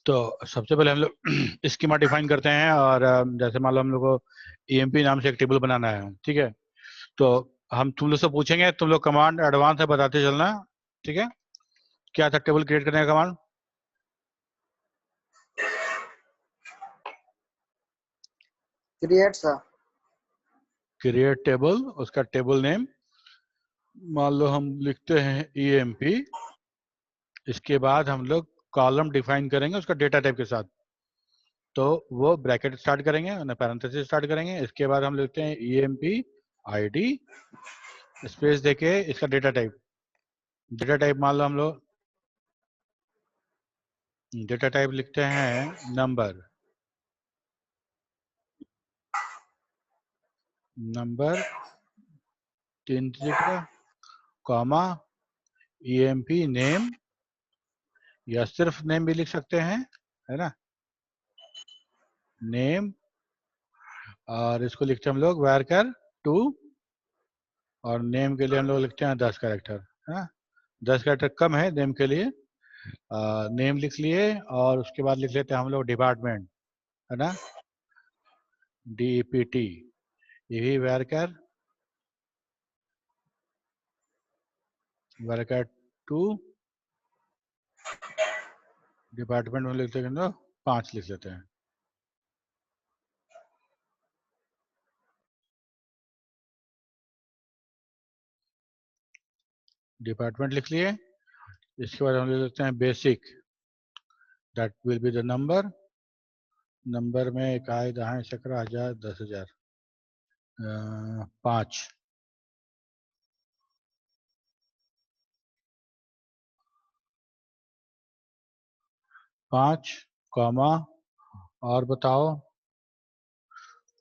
तो सबसे पहले हम लोग स्कीमा डिफाइन करते हैं और जैसे मान लो हम लोग को ईएमपी नाम से एक टेबल बनाना है, ठीक है। तो हम तुम लोग से पूछेंगे, तुम लोग कमांड एडवांस है बताते चलना, ठीक है। क्या था टेबल क्रिएट करने का कमांड? क्रिएट सा क्रिएट टेबल, उसका टेबल नेम मान लो हम लिखते हैं ईएमपी। इसके बाद हम लोग कॉलम डिफाइन करेंगे उसका डेटा टाइप के साथ। तो वो ब्रैकेट स्टार्ट करेंगे, पैरेंथेसिस स्टार्ट करेंगे। इसके बाद हम लिखते हैं ईएमपी आईडी स्पेस देके इसका डेटा टाइप मान लो हम लोग डेटा टाइप लिखते हैं नंबर 3 डिजिट का, कॉमा ईएमपी नेम, या सिर्फ नेम भी लिख सकते हैं, है ना, नेम। और इसको लिखते हैं हम लोग varchar 2, और नेम के लिए हम लोग लिखते हैं 10 कैरेक्टर, है। 10 कैरेक्टर कम है नेम के लिए। नेम लिख लिए और उसके बाद लिख लेते हैं हम लोग डिपार्टमेंट, है ना, DEPT। यही varchar 2 डिपार्टमेंट में लिखते हैं तो 5 लिख लेते हैं। डिपार्टमेंट लिख लिए। इसके बाद हम ले लेते हैं basic, that will be the number. Number में इकाई दहाई सैकड़ा हजार 10,000, 5। 5 कॉमा, और बताओ,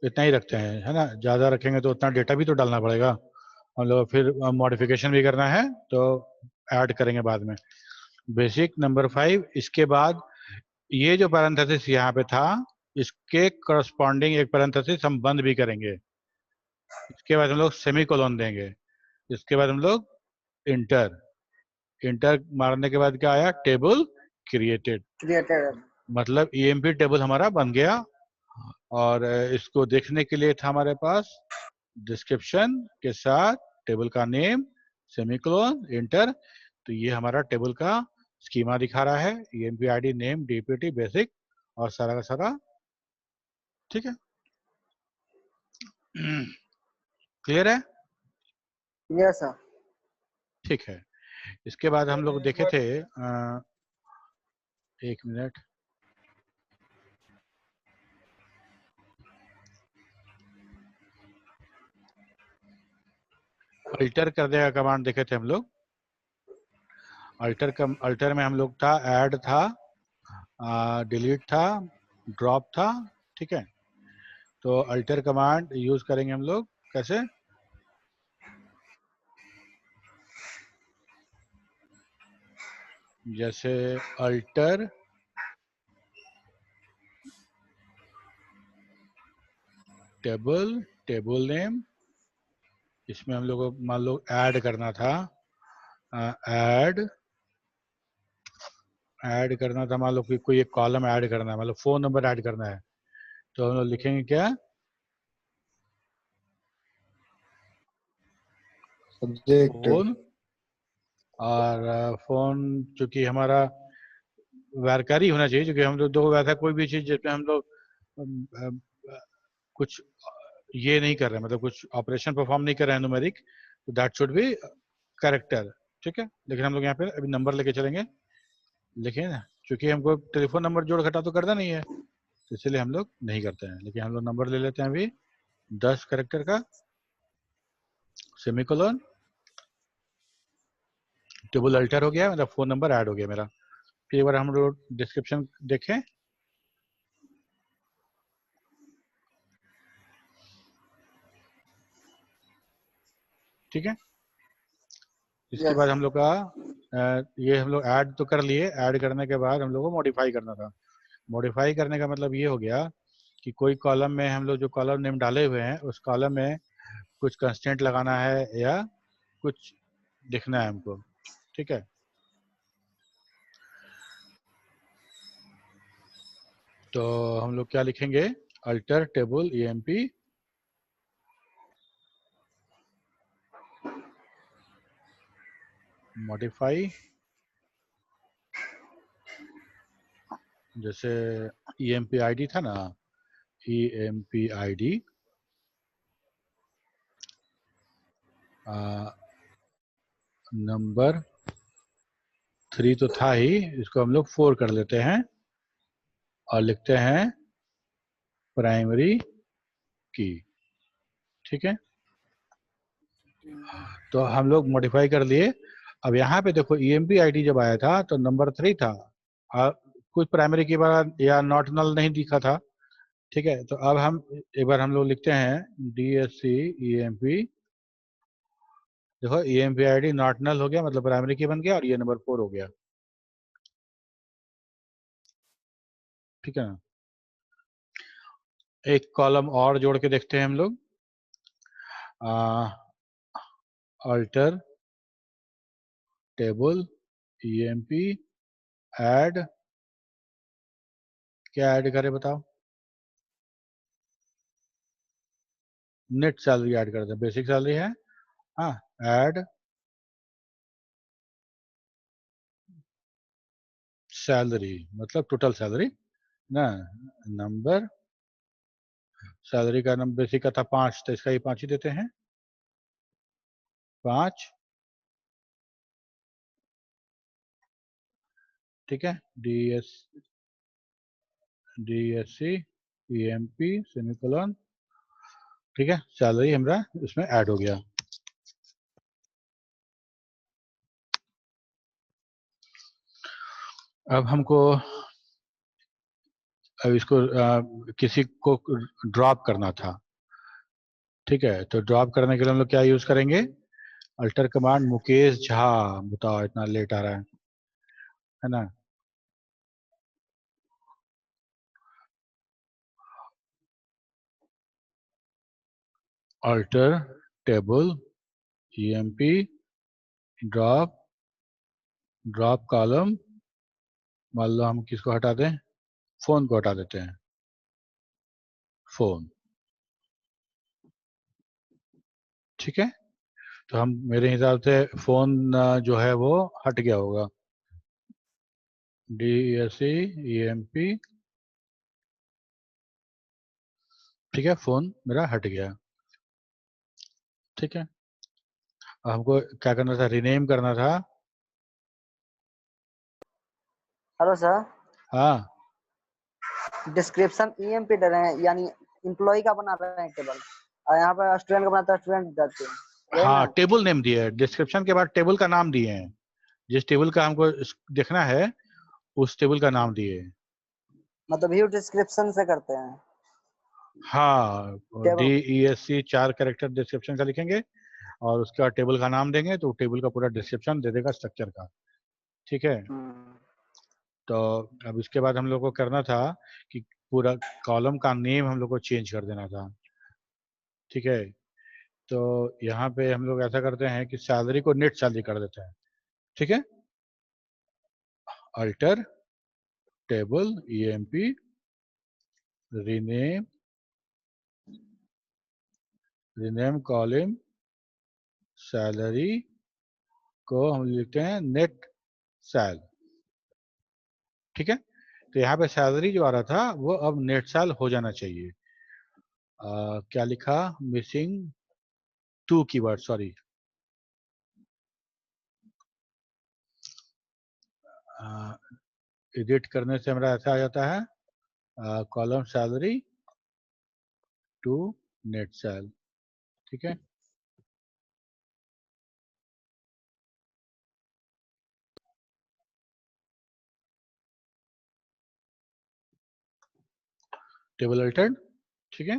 इतना ही रखते हैं, है ना। ज्यादा रखेंगे तो उतना डेटा भी तो डालना पड़ेगा हम लोग, फिर मॉडिफिकेशन भी करना है तो ऐड करेंगे बाद में। Basic number 5। इसके बाद ये जो पैरेंथेसिस यहाँ पे था, इसके करस्पॉन्डिंग एक पैरेंथेसिस हम बंद भी करेंगे। इसके बाद हम लोग सेमीकोलन देंगे। इसके बाद हम लोग इंटर मारने के बाद क्या आया? Table created. मतलब ईएमपी टेबल हमारा बन गया। और इसको देखने के लिए था हमारे पास डिस्क्रिप्शन के साथ टेबल का नेम, सेमीकोलन, इंटर। तो ये हमारा टेबल का स्कीमा दिखा रहा है, EMP ID, name, DPT, basic और सारा का सारा, ठीक है। क्लियर है? Yes sir. ठीक है। इसके बाद हम लोग देखे थे, एक मिनट, अल्टर करने का कमांड देखे थे हम लोग। अल्टर में हम लोग था, ऐड था, डिलीट था, ड्रॉप था, ठीक है। तो अल्टर कमांड यूज करेंगे हम लोग कैसे? जैसे अल्टर टेबल नेम, इसमें हम लोग को मान लो ऐड करना था, ऐड करना था, मान लो कि कोई एक कॉलम ऐड करना है, मतलब फोन नंबर ऐड करना है। तो हम लोग लिखेंगे क्या? Subject phone. और फोन चूंकि हमारा वैरकारी होना चाहिए, क्योंकि हम लोग दो वैसा कोई भी चीज जिसमें हम लोग कुछ ये नहीं कर रहे हैं, मतलब कुछ ऑपरेशन परफॉर्म नहीं कर रहे हैं न्यूमेरिक, तो दैट शुड बी कैरेक्टर, ठीक है। लेकिन हम लोग यहाँ पे अभी नंबर लेके चलेंगे, लिखे ना, क्योंकि हमको टेलीफोन नंबर जोड़ घटा तो करना नहीं है, तो इसलिए हम लोग नहीं करते हैं। लेकिन हम लोग नंबर ले लेते हैं अभी 10 कैरेक्टर का, सेमीकोलन, टेबल अल्टर हो गया, मतलब फोन नंबर ऐड हो गया मेरा। फिर एक बार हम लोग डिस्क्रिप्शन देखें, ठीक है। इसके बाद हम लोग का ये हम लोग ऐड तो कर लिए, ऐड करने के बाद हम लोग को मॉडिफाई करना था। मॉडिफाई करने का मतलब ये हो गया कि कोई कॉलम में हम लोग जो कॉलम नेम डाले हुए हैं उस कॉलम में कुछ कंस्टेंट लगाना है या कुछ लिखना है हमको, ठीक है। तो हम लोग क्या लिखेंगे, अल्टर टेबल emp मॉडिफाई, जैसे emp id था ना, emp id नंबर 3 तो था ही, इसको हम लोग 4 कर लेते हैं और लिखते हैं प्राइमरी की। ठीक है, तो हम लोग मॉडिफाई कर लिए। अब यहाँ पे देखो emp id जब आया था तो नंबर 3 था, कुछ प्राइमरी की बार या नॉट नल नहीं दिखा था। ठीक है, तो अब हम एक बार हम लोग लिखते हैं dsc emp, देखो emp id नॉट नल हो गया, मतलब प्राइमरी की बन गया और ये नंबर 4 हो गया। ठीक है ना, एक कॉलम और जोड़ के देखते हैं हम लोग, अल्टर टेबल emp ऐड, क्या ऐड करें बताओ, नेट सैलरी ऐड कर दें, बेसिक सैलरी है। हाँ, ऐड सैलरी मतलब टोटल सैलरी ना, नंबर सैलरी का नंबर बेसिक का था 5, तो इसका ही 5 ही देते हैं, 5। ठीक है, DSC EMP सेमीकोलन। ठीक है, सैलरी हमारा इसमें ऐड हो गया। अब हमको अब इसको किसी को ड्रॉप करना था। ठीक है, तो ड्रॉप करने के लिए हम लोग क्या यूज करेंगे, अल्टर कमांड मुकेश झा, बताओ इतना लेट आ रहा है ना, alter table emp drop, drop column, मान लो हम किसको हटा दें, फोन को हटा देते हैं, फोन। ठीक है, तो हम मेरे हिसाब से फोन जो है वो हट गया होगा, DSC EMP। ठीक है, फोन मेरा हट गया। ठीक है, अब हमको क्या करना था, रीनेम करना था। हेलो सर, हाँ, डिस्क्रिप्शन ईएमपी दे रहे हैं, यानी एम्प्लॉय का बना रहे हैं टेबल, और यहाँ पर स्टूडेंट का बनाता है, स्टूडेंट देते हैं, यही हाँ ना। टेबल नेम दिए है, डिस्क्रिप्शन के बाद टेबल का नाम दिए हैं, जिस टेबल का हमको देखना है उस टेबल का नाम दिए हैं। मतलब व्यू डिस्क्रिप्शन से करते हैं हाँ, टेबल। DESC 4 कैरेक्टर डिस्क्रिप्शन का लिखेंगे और उसके बाद टेबल का नाम देंगे तो टेबल का पूरा डिस्क्रिप्शन दे देगा स्ट्रक्चर का। ठीक है, तो अब इसके बाद हम लोग को करना था कि पूरा कॉलम का नेम हम लोग को चेंज कर देना था। ठीक है, तो यहाँ पे हम लोग ऐसा करते हैं कि सैलरी को नेट सैलरी कर देते हैं। ठीक है, alter table emp rename, rename column salary को हम लिखते हैं नेट सैल। ठीक है, तो यहाँ पे सैलरी जो आ रहा था वो अब नेट सैल हो जाना चाहिए। क्या लिखा, मिसिंग 2 कीवर्ड, सॉरी, एडिट करने से हमारा ऐसा आ जाता है, column salary to net sal. ठीक है, टेबल अल्टर्ड। ठीक है,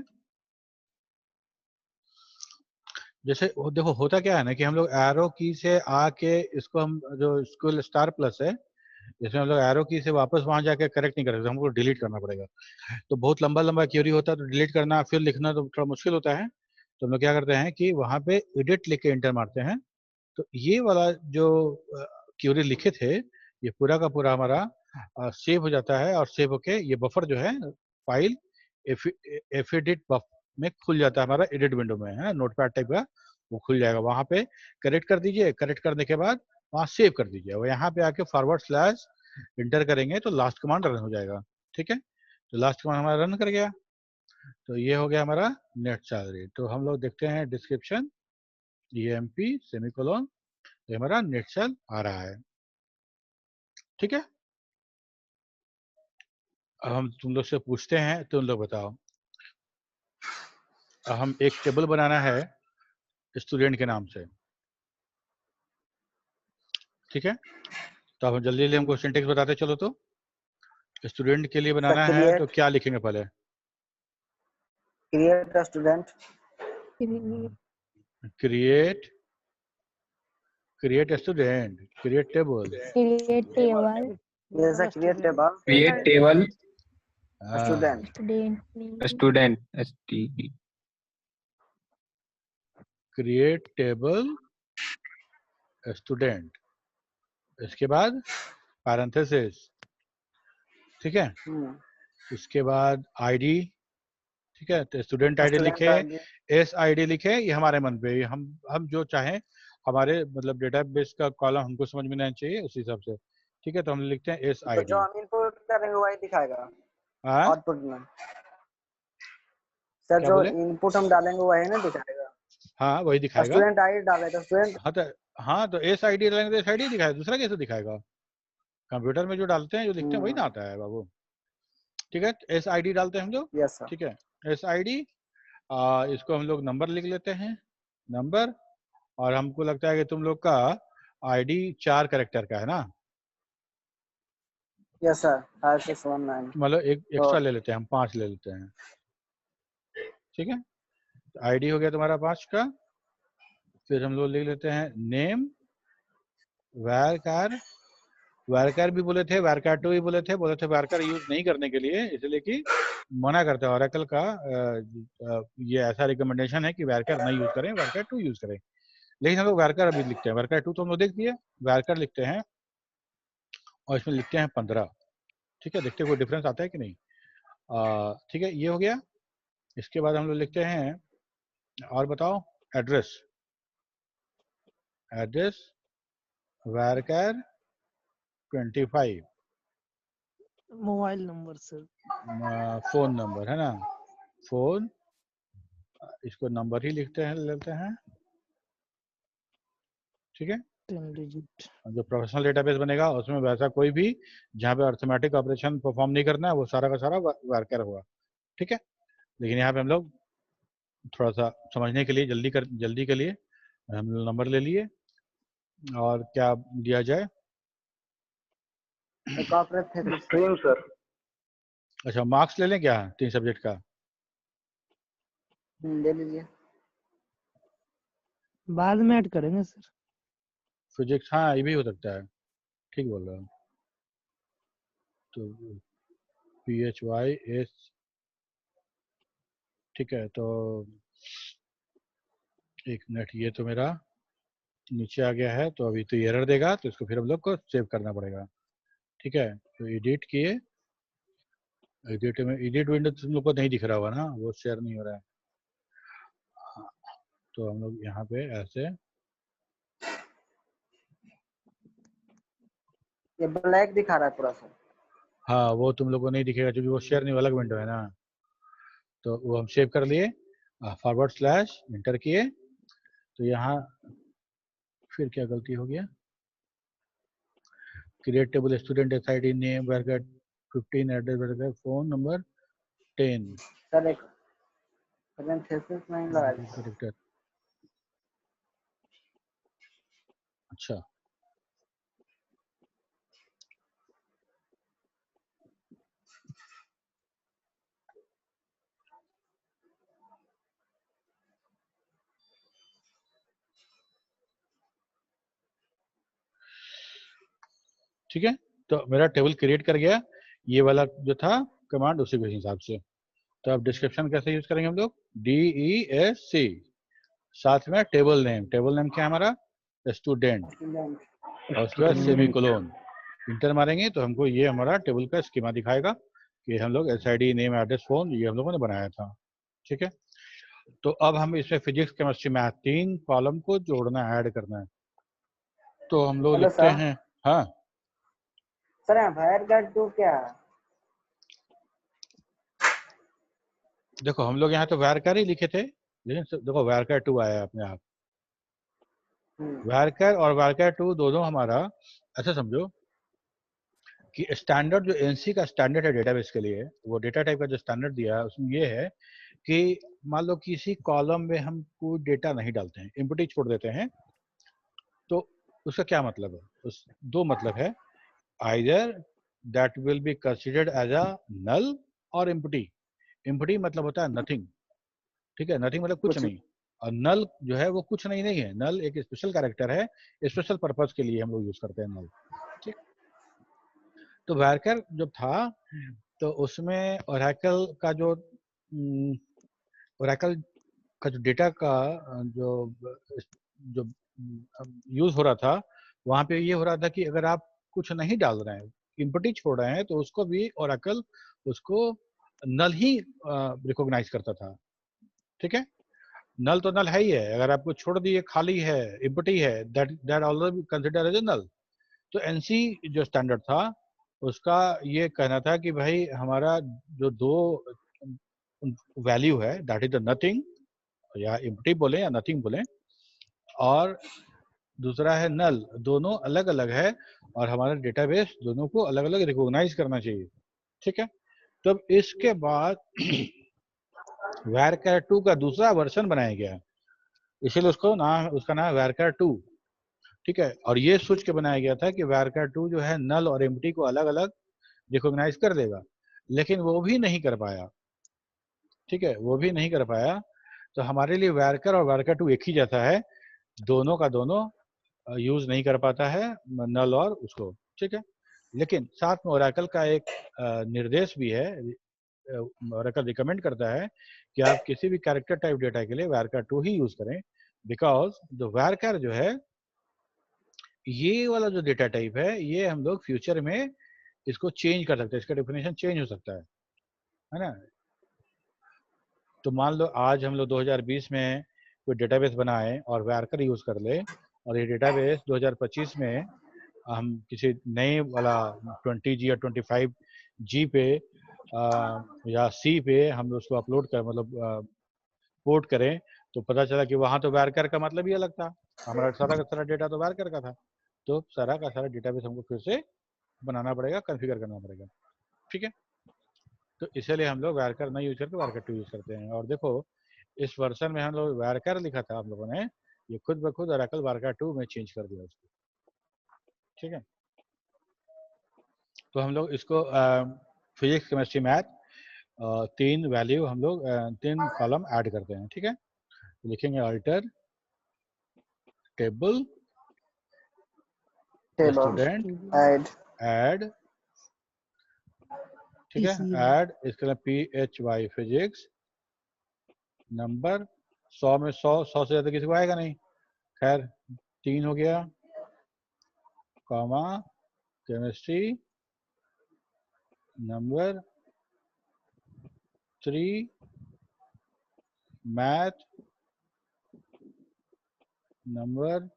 जैसे देखो होता क्या है ना कि हम लोग एरो की से आके इसको हम जो स्कूल स्टार प्लस है, इसमें हम लोग एरो की से वापस वहां जाके करेक्ट नहीं कर सकते, हमको डिलीट करना पड़ेगा। तो बहुत लंबा लंबा क्वेरी होता है तो डिलीट करना फिर लिखना तो थोड़ा मुश्किल होता है। तो हम लोग क्या करते हैं कि वहां पे एडिट लिख के एंटर मारते हैं, तो ये वाला जो क्वेरी लिखे थे ये पूरा का पूरा हमारा सेव हो जाता है, और सेव होके ये बफर जो है फाइल एडिट में खुल जाता है हमारा एडिट विंडो में, है नोटपैड टाइप का, वो खुल जाएगा। वहां पे करेक्ट कर दीजिए, करेक्ट करने के बाद वहां सेव कर दीजिए, और यहाँ पे आके फॉरवर्ड स्लैश इंटर करेंगे तो लास्ट कमांड रन हो जाएगा। ठीक है, तो लास्ट कमांड हमारा रन कर गया, तो ये हो गया हमारा नेट सैलरी। तो हम लोग देखते हैं डिस्क्रिप्शन EMP सेमीकोलन, ये हमारा नेट सैल आ रहा है। ठीक है, अब हम तुम लोग से पूछते हैं, तुम लोग बताओ। हम एक टेबल बनाना है स्टूडेंट के नाम से, ठीक है, तो अब जल्दी जल्दी हमको सिंटेक्स बताते चलो। तो स्टूडेंट के लिए बनाना है तो क्या लिखेंगे पहले? Create a student, create student, create table, जैसा create table student create table student, इसके बाद पैरेंथेसिस, ठीक है, इसके बाद आईडी, ठीक है, तो स्टूडेंट आईडी लिखे, SID लिखे, ये हमारे मन पे, हम जो चाहें, हमारे मतलब डेटाबेस का कॉलम हमको समझ में नहीं चाहिए उस हिसाब से। ठीक है, तो हम लिखते हैं SID। तो जो हम इनपुट करेंगे वही दिखाएगा आउटपुट में। सर जो इनपुट हम डालेंगे वही ना दिखाएगा? हाँ वही दिखाएगा। स्टूडेंट आईडी डाले तो स्टूडेंट, हाँ तो SID डालेंगे तो SID दिखाएगा, दूसरा कैसे दिखाएगा? कंप्यूटर में जो डालते हैं, जो लिखते हैं वही ना आता है बाबू। ठीक है, SID डालते हैं हम लोग। Yes sir. ठीक है, SID, इसको हम लोग नंबर लिख लेते हैं, नंबर, और हमको लगता है कि तुम लोग का ID 4 कैरेक्टर का है ना? Yes sir, 5619। मतलब एक एक्स्ट्रा ले लेते हैं हम, 5 ले लेते हैं। ठीक है, ID हो गया तुम्हारा 5 का। फिर हम लोग लिख लेते हैं नेम, वैरकार भी बोले थे, वैरकार2 भी बोले थे वैरकार यूज नहीं करने के लिए, इसलिए कि मना करते हैं ओरेकल का, ये ऐसा रिकमेंडेशन है कि वैरकार नहीं यूज करें, वैरकार2 यूज करें। लेकिन हम लोग वैरकार अभी लिखते हैं, वैरकार2 तो हम लोग देख दिए, वैरकार लिखते हैं और इसमें लिखते हैं 15। ठीक है, देखते हैं कोई डिफरेंस आता है कि नहीं। ठीक है, ये हो गया। इसके बाद हम लोग लिखते हैं, और बताओ, address varchar 25, mobile number sir, phone number है ना, फोन, इसको नंबर ही लिखते हैं, लेते हैं। ठीक है, 10 डिजिट। जो प्रोफेशनल डेटाबेस बनेगा उसमें वैसा कोई भी जहाँ पे अर्थमेटिक ऑपरेशन परफॉर्म नहीं करना है, वो सारा का सारा वैरकार होगा। ठीक है, लेकिन यहाँ पे हम लोग थोड़ा सा समझने के लिए, जल्दी के लिए हम नंबर ले लिए, और क्या दिया जाए? सर अच्छा, मार्क्स ले लें क्या 3 सब्जेक्ट का? ले लीजिए, बाद में ऐड करेंगे सर। फिजिक्स, हाँ ये भी हो सकता है, ठीक बोल रहा हूँ। तो PHYS, ठीक है, तो एक मिनट, ये तो मेरा नीचे आ गया है, तो अभी तो एरर देगा, तो इसको फिर हम लोग को सेव करना पड़ेगा। ठीक है, तो एडिट किए, एडिट में, एडिट विंडो तुम लोग को नहीं दिख रहा होगा ना, वो शेयर नहीं हो रहा है। तो हम लोग यहाँ पे ऐसे, ये ब्लैक दिखा रहा है पूरा सर। हाँ वो तुम लोग को नहीं दिखेगा क्योंकि वो शेयर नहीं अलग विंडो है ना। तो वो हम सेव कर लिए, फॉरवर्ड स्लैश इंटर किए, तो यहाँ फिर क्या गलती हो गया, create table student SID name varchar 15 address varchar phone number 10 sir एक पैरेंथेसिस नहीं लगा। अच्छा, ठीक है, तो मेरा टेबल क्रिएट कर गया, ये वाला जो था कमांड उसी के हिसाब से। तो अब डिस्क्रिप्शन कैसे यूज करेंगे हम लोग? DESC, साथ में टेबल नेम क्या है हमारा? स्टूडेंट, और उसके बाद सेमीकोलन। इंटर मारेंगे तो हमको ये हमारा टेबल का स्कीमा दिखाएगा कि हम लोग SID नेम एड्रेस फोन ये हम लोगों ने बनाया था। ठीक है, तो अब हम इसमें फिजिक्स केमिस्ट्री मैथ 3 कॉलम को जोड़ना ऐड करना है। तो हम लोग हेलो लिखते सर। हैं, हाँ सर यहाँ फायर गार्ड 2 क्या है? देखो हम लोग यहाँ तो वारकर ही लिखे थे, लेकिन देखो वारकर 2 आया अपने आप। वारकर और वारकर 2 दोनों हमारा ऐसा समझो कि स्टैंडर्ड जो एनसी का स्टैंडर्ड है डेटाबेस के लिए, वो डेटा टाइप का जो स्टैंडर्ड दिया है उसमें ये है कि मान लो किसी कॉलम में हम कोई डेटा नहीं डालते हैं, एम्प्टी छोड़ देते हैं, तो उसका क्या मतलब है? उस दो मतलब है, either that will be considered as a null और एम्प्टी। एम्प्टी मतलब होता है नथिंग, ठीक है, नथिंग मतलब कुछ नहीं, और नल जो है वो कुछ नहीं नहीं है। नल एक स्पेशल कैरेक्टर है, स्पेशल पर्पस के लिए हम लोग यूज करते हैं नल। ठीक, तो वारकर जो था तो उसमें ओरेकल का जो ओरेकल का जो डेटा का जो जो यूज हो रहा था, वहां पे ये हो रहा था कि अगर आप कुछ नहीं डाल रहे हैं, इम्पटी छोड़ रहे हैं, तो उसको भी ओरेकल उसको नल ही रिकॉग्नाइज करता था। ठीक है, नल तो नल है ही है, अगर आपको छोड़ दिए खाली है, इम्पटी है, that that already consider as a null. तो एनसी जो स्टैंडर्ड था उसका ये कहना था कि भाई हमारा जो दो वैल्यू है, दैट इज द नथिंग, या एम्प्टी बोले या नथिंग बोले, और दूसरा है नल, दोनों अलग अलग है और हमारा डेटाबेस दोनों को अलग अलग रिकॉग्नाइज करना चाहिए। ठीक है, तब इसके बाद वारकर 2 का दूसरा वर्जन बनाया गया, इसीलिए उसका नाम वारकर 2। ठीक है, और ये सोच के बनाया गया था कि वारकर 2 जो है नल और एम्प्टी को अलग अलग रिकॉग्नाइज कर देगा, लेकिन वो भी नहीं कर पाया। ठीक है, वो भी नहीं कर पाया, तो हमारे लिए वारकर और वारकर 2 एक ही जैसा है, दोनों का दोनों यूज नहीं कर पाता है नल और उसको। ठीक है, लेकिन साथ में ओरेकल का एक निर्देश भी है, ओरेकल रिकमेंड करता है कि आप किसी भी कैरेक्टर टाइप डेटा के लिए वारकर 2 ही यूज करें, बिकॉज द वारकर जो है ये वाला जो डेटा टाइप है, ये हम लोग फ्यूचर में इसको चेंज कर सकते हैं, इसका डेफिनेशन चेंज हो सकता है ना। तो मान लो आज हम लोग 2020 में कोई डेटाबेस बनाए और वारकर यूज कर ले, और ये डेटाबेस 2025 में हम किसी नए वाला 20G या 25G पे या C पे हम उसको अपलोड कर मतलब पोर्ट करें, तो पता चला कि वहाँ तो वारकर का मतलब ही अलग था, हमारा सारा का सारा डेटा तो वारकर का था। तो सारा का सारा डेटाबेस हमको फिर से बनाना पड़ेगा, कॉन्फ़िगर करना पड़ेगा। ठीक है, तो इसीलिए हम लोग वारकर नहीं यूज करके वारकर 2 यूज करते हैं। और देखो इस वर्जन में हम लोग वारकर लिखा था, हम लोगों ने ये खुद ब खुद ओरेकल वारकर 2 में चेंज कर दिया उसको। ठीक है, तो हम लोग इसको फिजिक्स केमिस्ट्री मैथ 3 वैल्यू हम लोग 3 कॉलम ऐड करते हैं। ठीक है, तो लिखेंगे अल्टर टेबल स्टूडेंट ऐड, ठीक है, ऐड इसके लिए PHY फिजिक्स नंबर 100 में 100 से ज्यादा किसी को आएगा नहीं, खैर 3 हो गया, comma chemistry number 3, math number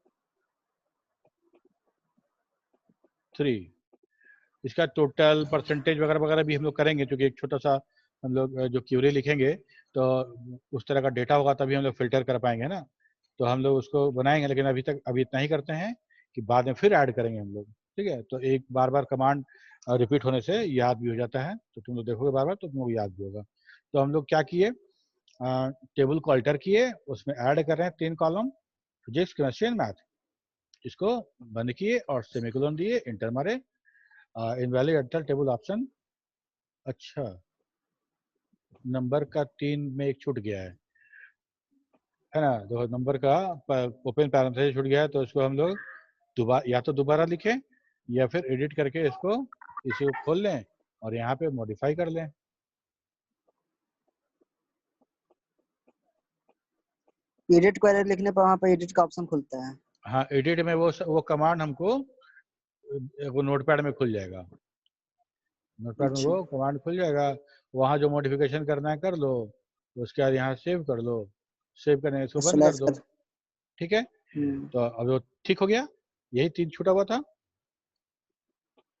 3। इसका टोटल परसेंटेज वगैरह वगैरह भी हम लोग करेंगे, क्योंकि एक छोटा सा हम लोग जो क्यूरी लिखेंगे तो उस तरह का डेटा होगा तभी हम लोग फिल्टर कर पाएंगे ना, तो हम लोग उसको बनाएंगे, लेकिन अभी इतना ही करते हैं कि बाद में फिर ऐड करेंगे हम लोग। ठीक है, तो एक बार बार कमांड रिपीट होने से याद भी हो जाता है, तो तुम लोग देखोगे बार बार तो तुम लोग याद भी होगा। तो हम लोग क्या किए, टेबल को अल्टर किए, उसमें ऐड कर रहे हैं 3 column physics chemistry and math, इसको बंद किए और सेमीकोलन दिए, इंटर मारे, इनवैलिड अल्टर टेबल ऑप्शन। अच्छा, नंबर का 3 में एक छूट गया है ना, देखो नंबर का ओपन पैरेंथेसिस छूट गया है, तो इसको हम लोग दोबारा या तो दोबारा लिखें या फिर एडिट करके इसको इसी को खोल लें और यहाँ पे मॉडिफाई कर लें। एडिट क्वेरी लिखने पर वहाँ पे एडिट का ऑप्शन खुलता है। हाँ, एडिट में वो कमांड हमको वो नोटपैड में खुल जाएगा, नोटपैड में अच्छा वो कमांड खुल जाएगा, वहाँ जो मॉडिफिकेशन करना है कर लो, उसके बाद यहाँ सेव कर लो, सेव करने के इसको बंद कर स्लैश दो। कर। ठीक है, तो अब वो ठीक हो गया, यही 3 छूटा हुआ था।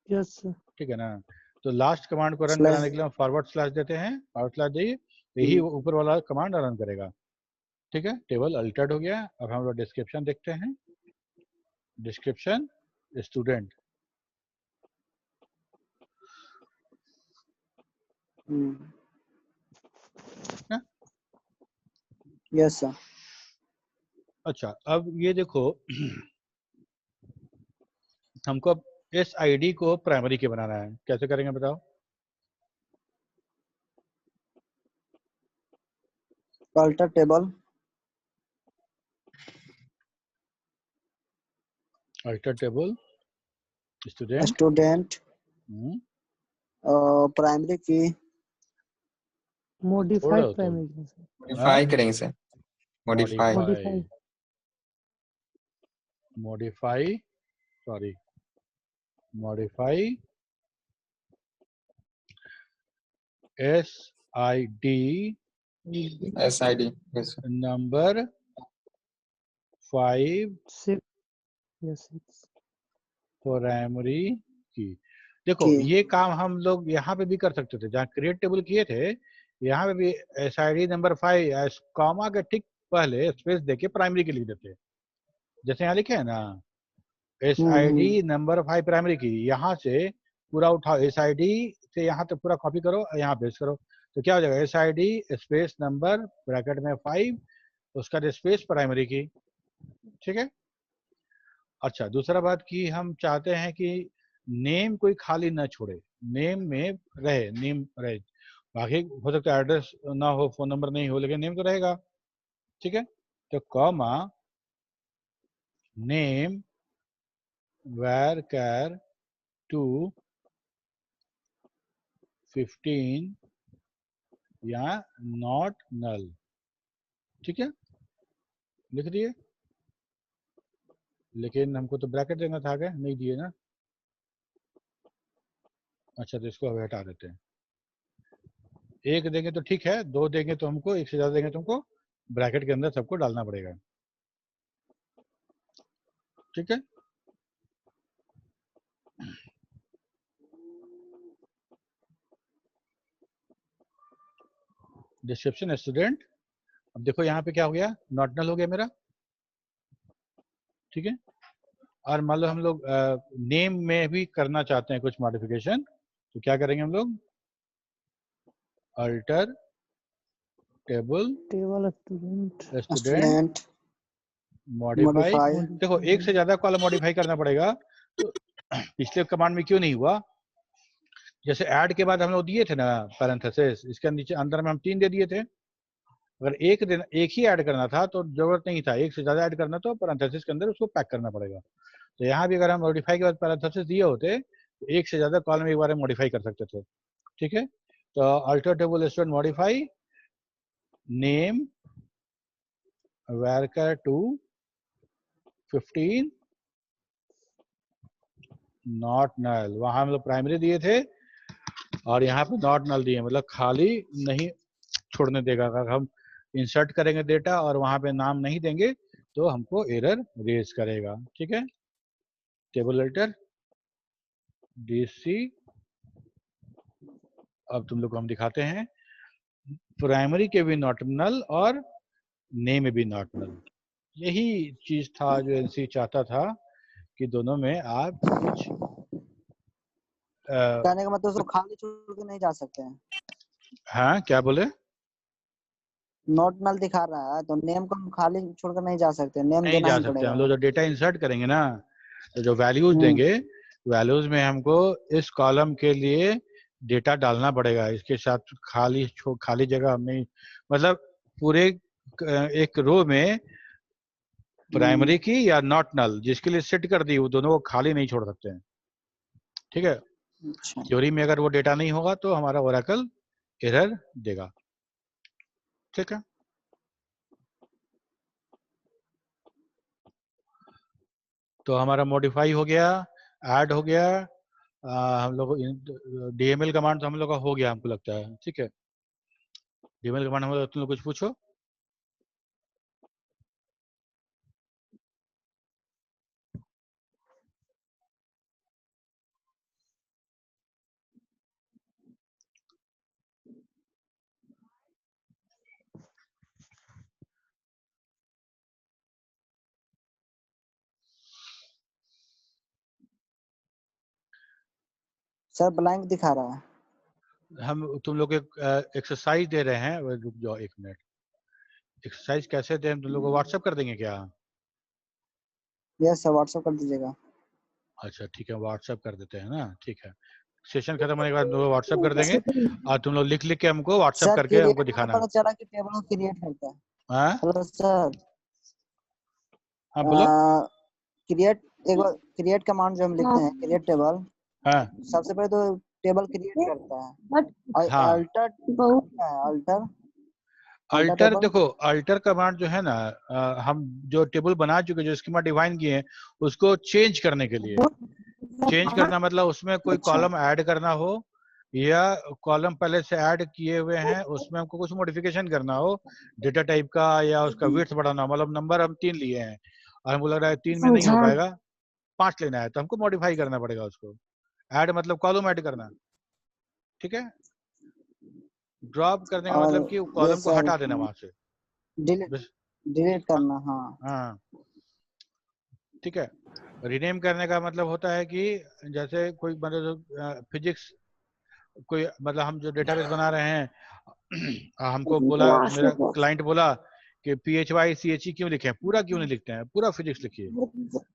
Yes sir. ठीक है ना, तो लास्ट कमांड को रन स्लैश कराने के लिए हम फॉरवर्ड स्लैश देते हैं, फॉरवर्ड स्लैश दिए, यही ऊपर वाला कमांड रन करेगा। ठीक है, टेबल अल्टर्ड हो गया। अब हम लोग डिस्क्रिप्शन देखते हैं, डिस्क्रिप्शन स्टूडेंट, यस सर। अच्छा अब ये देखो हमको अब इस आईडी को प्राइमरी के बनाना है, कैसे करेंगे बताओ? Alter table alter table student, student primary की मॉडिफाइड छोड़ो तुम, प्राइमरी सर। मॉडिफाई करेंगे sir, modify modify, modify modify, sorry, modify SID SID yes number 5 6 yes 6 primary की। देखो की ये काम हम लोग यहाँ पे भी कर सकते थे, जहाँ क्रिएट टेबल किए थे यहाँ पे भी SID नंबर 5 कॉमा के ठीक पहले स्पेस देके प्राइमरी की लिख देते, जैसे यहाँ लिखे है ना SID नंबर 5 प्राइमरी की, यहाँ से पूरा उठाओ, SID से यहाँ तक पूरा कॉपी करो, यहाँ पेस्ट करो, तो क्या हो जाएगा SID स्पेस नंबर ब्रैकेट में 5 उसका स्पेस प्राइमरी की। ठीक है, अच्छा दूसरा बात कि हम चाहते हैं कि नेम कोई खाली ना छोड़े, नेम में रहे, नेम रहे, बाकी हो सकता है एड्रेस ना हो, फोन नंबर नहीं हो, लेकिन नेम तो रहेगा। ठीक है, तो कॉमा नेम varchar 2 15 या नॉट नल। ठीक है, लिख दिए, लेकिन हमको तो ब्रैकेट देना था, आगे नहीं दिए ना। अच्छा तो इसको अब हटा देते हैं, एक देंगे तो ठीक है, दो देंगे तो हमको, एक से ज्यादा देंगे तो हमको ब्रैकेट के अंदर सबको डालना पड़ेगा। ठीक है, डिस्क्रिप्शन स्टूडेंट, अब देखो यहाँ पे क्या हो गया, नॉट नल हो गया मेरा। ठीक है, और मान लो हम लोग नेम में भी करना चाहते हैं कुछ मॉडिफिकेशन, तो क्या करेंगे हम लोग, alter table table student student modify. Modify देखो एक से ज्यादा कॉलम मॉडिफाई करना पड़ेगा, तो पिछले कमांड में क्यों नहीं हुआ, जैसे ऐड के बाद हम लोग दिए थे ना पैरेंथेसिस, इसके नीचे अंदर में हम 3 दे दिए थे, अगर एक ही ऐड करना था तो जरूरत नहीं था, एक से ज्यादा ऐड करना तो पैरेंथेसिस के अंदर उसको पैक करना पड़ेगा। तो यहाँ भी अगर हम मॉडिफाई के बाद पैरेंथेसिस दिए होते तो एक से ज्यादा कॉलम एक बार में मॉडिफाई कर सकते थे। ठीक है, तो alter table student modify name varchar 2 15 not null, वहां हम लोग प्राइमरी दिए थे और यहाँ पे नॉट नल दिए, मतलब खाली नहीं छोड़ने देगा। अगर हम इंसर्ट करेंगे डेटा और वहां पे नाम नहीं देंगे तो हमको एरर रेज करेगा। ठीक है, टेबल अल्टर DC, अब तुम लोग को हम दिखाते हैं, प्राइमरी के भी नॉट नल और नेम में भी नॉट नल। यही चीज था जो एनसी चाहता था कि दोनों में आप कुछ कहने का मतलब उसको खाली छोड़ के नहीं जा सकते हैं। हाँ क्या बोले, नॉट नल दिखा रहा है तो नेम को हम खाली छोड़कर नहीं जा सकते, नेम नहीं देना जा ही सकते, हम पड़ेगा। लोग जो डेटा इंसर्ट करेंगे ना, तो जो वैल्यूज देंगे, वैल्यूज में हमको इस कॉलम के लिए डेटा डालना पड़ेगा, इसके साथ खाली जगह हम नहीं, मतलब पूरे एक रो में प्राइमरी की या नॉट नल जिसके लिए सेट कर दी, वो दोनों को खाली नहीं छोड़ सकते हैं। ठीक है, अच्छा थ्योरी में अगर वो डेटा नहीं होगा तो हमारा ओरेकल एरर देगा। ठीक है, तो हमारा मॉडिफाई हो गया, ऐड हो गया। हम लोग डीएमएल कमांड तो हम लोग का हो गया हमको लगता है, ठीक है। डीएमएल कमांड हम लोग, तुम लोग कुछ पूछो। सर ब्लैंक दिखा रहा है। हम तुम लोग एक एक्सरसाइज दे रहे हैं, रुक जाओ 1 मिनट। एक्सरसाइज कैसे दें, तुम लोग को व्हाट्सएप कर देंगे क्या? यस सर, व्हाट्सएप कर दीजिएगा। अच्छा ठीक है, व्हाट्सएप कर देते हैं ना, ठीक है। सेशन खत्म होने के बाद तुम लोग व्हाट्सएप कर देंगे और तुम लोग लिख लिख के हमको व्हाट्सएप सर करके क्रिएट हमको में दिखाना। पता चला कि टेबल को क्रिएट करता है। हाँ हेलो सर, हाँ बोलो। क्रिएट क्रिएट कमांड जो हम लिखते हैं, क्रिएट टेबल, हाँ सबसे पहले तो टेबल क्रिएट करता है। और हाँ, alter alter alter alter table. देखो, अल्टर कमांड जो है ना, हम जो टेबल बना चुके, जो स्कीमा डिफाइन किए हैं, उसको चेंज करने के लिए। चेंज करना मतलब उसमें कोई अच्छा कॉलम ऐड करना हो, या कॉलम पहले से ऐड किए हुए हैं उसमें हमको कुछ मॉडिफिकेशन करना हो, डेटा टाइप का, या उसका विड्थ बढ़ाना हो। मतलब नंबर हम 3 लिए हैं और हमको लग रहा है 3 में नहीं हो पाएगा, 5 लेना है, तो हमको मॉडिफाई करना पड़ेगा उसको। ऐड मतलब कॉलम ऐड करना, ठीक है। ड्रॉप करने का और मतलब कि ये कॉलम को सर हटा देना वहां से। डिलीट बस। डिलीट करना। हाँ हाँ ठीक है। रीनेम करने का मतलब होता है कि जैसे कोई मतलब फिजिक्स, कोई मतलब हम जो डेटाबेस बना रहे हैं, हमको बोला, मेरा क्लाइंट बोला कि PHYCHE क्यों लिखे, पूरा क्यों नहीं लिखते हैं, पूरा फिजिक्स लिखिए,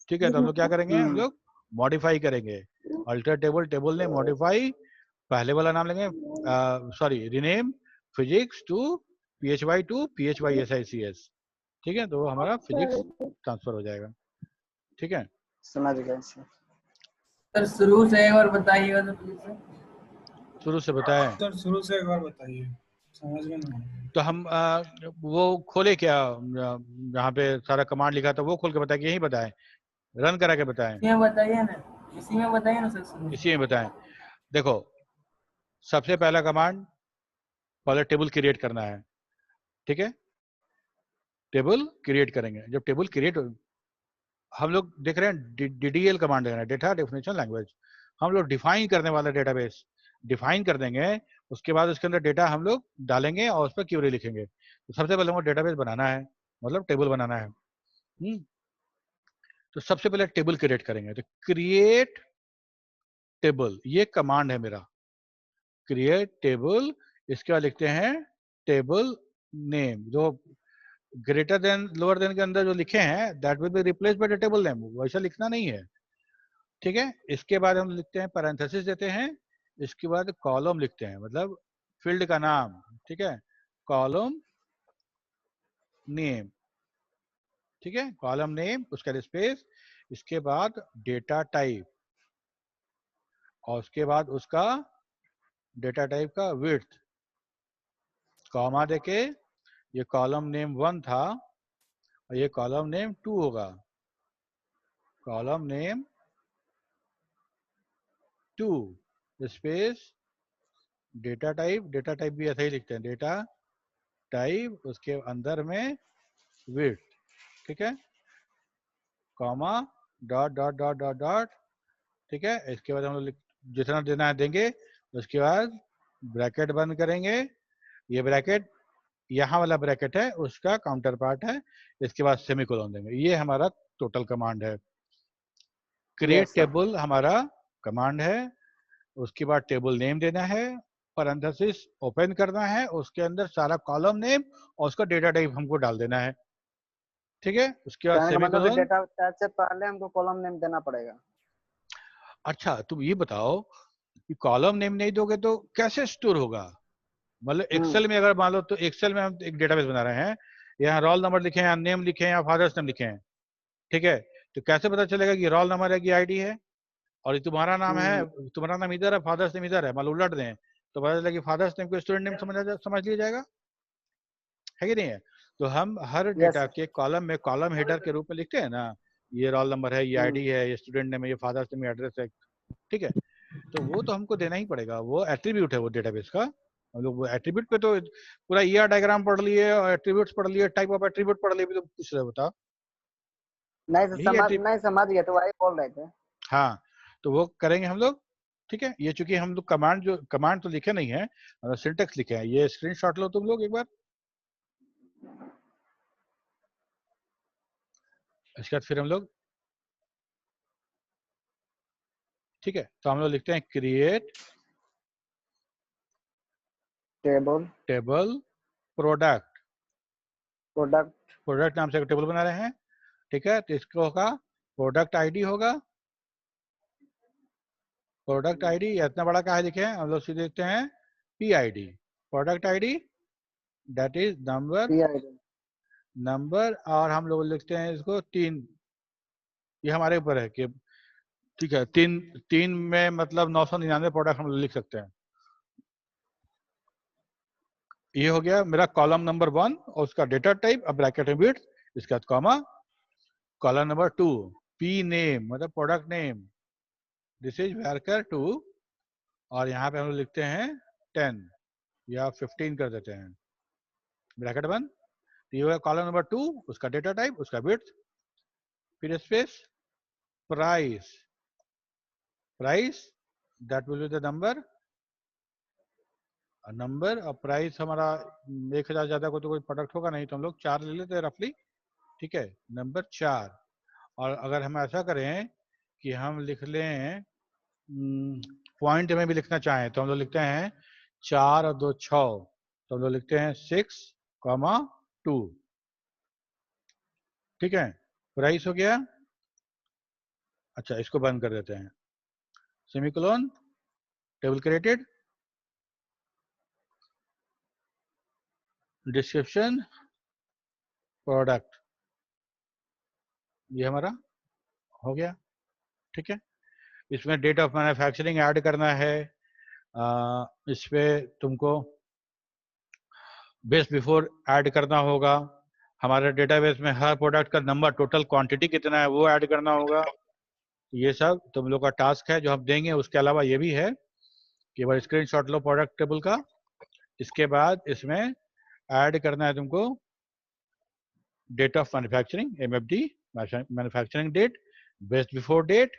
ठीक है। तो हम लोग क्या करेंगे, हम लोग मॉडिफाई करेंगे। अल्टर टेबल, टेबल ने मॉडिफाई, पहले वाला नाम लेंगे, sorry rename physics to PHY to PHYSICS, ठीक है। तो हमारा फिजिक्स ट्रांसफर हो जाएगा, ठीक है। समझ गए सर। सर शुरू से एक बार बताइएगा तो प्लीज सर। शुरू से बताएं। सर शुरू से एक बार बताइए, समझ में नहीं आया। तो हम वो खोले क्या, जहाँ पे सारा कमांड लिखा था वो खोल के बताए कि यही बताएं, रन करा के बताएं? इसी में बताइए ना, इसी में बताइए ना सर शुरू से। इसी में बताएं। देखो, सबसे पहला कमांड, पहले टेबल क्रिएट करना है, ठीक है। टेबल क्रिएट करेंगे। जब टेबल क्रिएट, हम लोग देख रहे हैं DDL कमांड देख रहे हैं, डेटा डेफिनेशन लैंग्वेज। हम लोग डिफाइन करने वाला डेटाबेस डिफाइन कर देंगे, उसके बाद उसके अंदर डेटा हम लोग डालेंगे और उस पर क्यूरी लिखेंगे। तो सबसे पहले हमको डेटाबेस बनाना है, मतलब टेबल बनाना है। तो सबसे पहले टेबल क्रिएट करेंगे। तो क्रिएट टेबल, ये कमांड है मेरा, क्रिएट टेबल। इसके बाद लिखते हैं टेबल नेम, जो ग्रेटर देन लोअर देन के अंदर जो लिखे हैं that will be replaced by the table name, वैसा लिखना नहीं है, ठीक है। इसके बाद हम लिखते हैं पैरेंथेसिस देते हैं, इसके बाद कॉलम लिखते हैं, मतलब फील्ड का नाम, ठीक है, कॉलम नेम, ठीक है, कॉलम नेम, उसका स्पेस, इसके बाद डेटा टाइप, और उसके बाद उसका डेटा टाइप का विड्थ, कॉमा देके, ये कॉलम नेम 1 था और ये कॉलम नेम 2 होगा, column name 2 space data type भी ऐसा ही लिखते हैं, डेटा टाइप, उसके अंदर में विड्थ, ठीक है, comma dot dot dot dot dot, ठीक है। इसके बाद हम लोग जितना देना है देंगे, उसके बाद ब्रैकेट बंद करेंगे। ये ब्रैकेट, यहाँ वाला ब्रैकेट है उसका काउंटर पार्ट है, इसके बाद सेमीकोलन देंगे। ये हमारा टोटल कमांड है। Create yes sir. टेबल हमारा कमांड है, उसके बाद टेबल नेम देना है, पैरेंथेसिस ओपन करना है, उसके अंदर सारा कॉलम नेम और उसका डेटा टाइप हमको डाल देना है, ठीक है। उसके बाद कहने का मतलब कि सेमीकोलन। डेटा टाइप से पहले हमको कॉलम नेम देना पड़ेगा। अच्छा तुम ये बताओ कि कॉलम नेम नहीं दोगे तो कैसे स्टोर होगा? मतलब एक्सेल में, अगर मान लो, तो एक्सेल में हम एक डेटाबेस बना रहे हैं, यहाँ रोल नंबर लिखे हैं, नेम लिखे हैं, या फादर्स नेम लिखे हैं, ठीक है। तो कैसे पता चलेगा कि रोल नंबर है कि आईडी है, और ये तुम्हारा नाम है, तुम्हारा नाम इधर है, फादर्स नेम इधर है, मान लो उलट दें तो पता चलेगा कि फादर्स नेम को स्टूडेंट नेम समझ लिया जाएगा, है कि नहीं है? तो हम हर यस डेटा के कॉलम में कॉलम हेडर के रूप में लिखते हैं ना, ये रोल नंबर है, ये हम्म। आईडी है, ये स्टूडेंट नेम है, ये फादर्स नेम, ये एड्रेस है, ठीक है। तो वो तो हमको देना ही पड़ेगा, वो एट्रीब्यूट है वो डेटाबेस का। हम लोग वो एट्रीब्यूट पे तो पूरा ईआर डायग्राम पढ़ लिए और एट्रीब्यूट्स पढ़ लिए, टाइप ऑफ एट्रीब्यूट पढ़ लिए, भी तो पूछ रहे हो, बता। नहीं सर, नहीं समझ गए, तो वही बोल रहे थे। हाँ, तो वो करेंगे हम लोग, ठीक है। ये चूंकि हम लोग कमांड तो लिखे नहीं है, सिंटेक्स लिखे हैं। ये स्क्रीनशॉट लो तुम लोग एक बार। इसके बाद फिर हम लोग, ठीक है, तो हम लोग लिखते हैं क्रिएट टेबल प्रोडक्ट नाम से एक टेबल बना रहे हैं, ठीक है। तो इसको होगा प्रोडक्ट आईडी होगा, प्रोडक्ट आईडी। इतना बड़ा क्या है लिखे हैं, हम लोग सीधे देखते हैं P ID, product ID that is number, और हम लोग लिखते हैं इसको 3। ये हमारे ऊपर है कि ठीक है, 3 में मतलब 999 प्रोडक्ट हम लोग लिख सकते हैं। ये हो गया मेरा कॉलम नंबर 1 और उसका डेटा टाइप, अब ब्रैकेट में बिट्स, इसके बाद comma, column number 2 P name मतलब product name, this is varchar 2, और यहाँ पे हम लोग लिखते हैं 10 या 15 कर देते हैं, ब्रैकेट बंद। ये हुआ कॉलम नंबर 2, उसका डेटा टाइप, उसका बिट्स, फिर space price that will be the number और प्राइस हमारा 1000 ज्यादा को तो कोई प्रोडक्ट होगा नहीं, तो हम लोग 4 ले लेते हैं रफली, ठीक है, नंबर 4। और अगर हम ऐसा करें कि हम लिख लें पॉइंट में भी लिखना चाहें, तो हम लोग लिखते हैं 4 और 2 6, तो हम लोग लिखते हैं 6,2, ठीक है। प्राइस हो गया। अच्छा, इसको बंद कर देते हैं, semicolon, table created, description product, ये हमारा हो गया, ठीक है। इसमें डेट ऑफ मैन्युफैक्चरिंग ऐड करना है, इस पे तुमको बेस्ट बिफोर ऐड करना होगा, हमारे डेटाबेस में हर प्रोडक्ट का नंबर, टोटल क्वांटिटी कितना है वो ऐड करना होगा। ये सब तुम लोग का टास्क है जो हम देंगे। उसके अलावा ये भी है कि एक बार स्क्रीनशॉट लो प्रोडक्ट टेबल का, इसके बाद इसमें ऐड करना है तुमको date of manufacturing, MFD manufacturing date, best before date,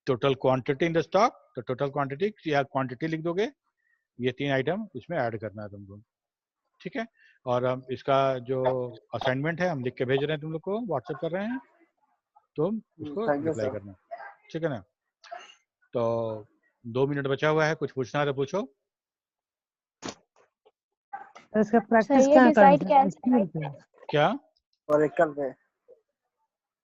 total quantity in the stock, तो टोटल क्वांटिटी या क्वांटिटी लिख दोगे, ये 3 आइटम इसमें ऐड करना है तुमको, ठीक है। और हम इसका जो असाइनमेंट है हम लिख के भेज रहे हैं तुम लोग को, व्हाट्सएप कर रहे हैं, तुम उसको रिप्लाई करना, ठीक है ना। तो 2 मिनट बचा हुआ है, कुछ पूछना है तो पूछो। इसका प्रैक्टिस कहाँ डिसाइड करना है? कैसे? क्या ओरेकल पे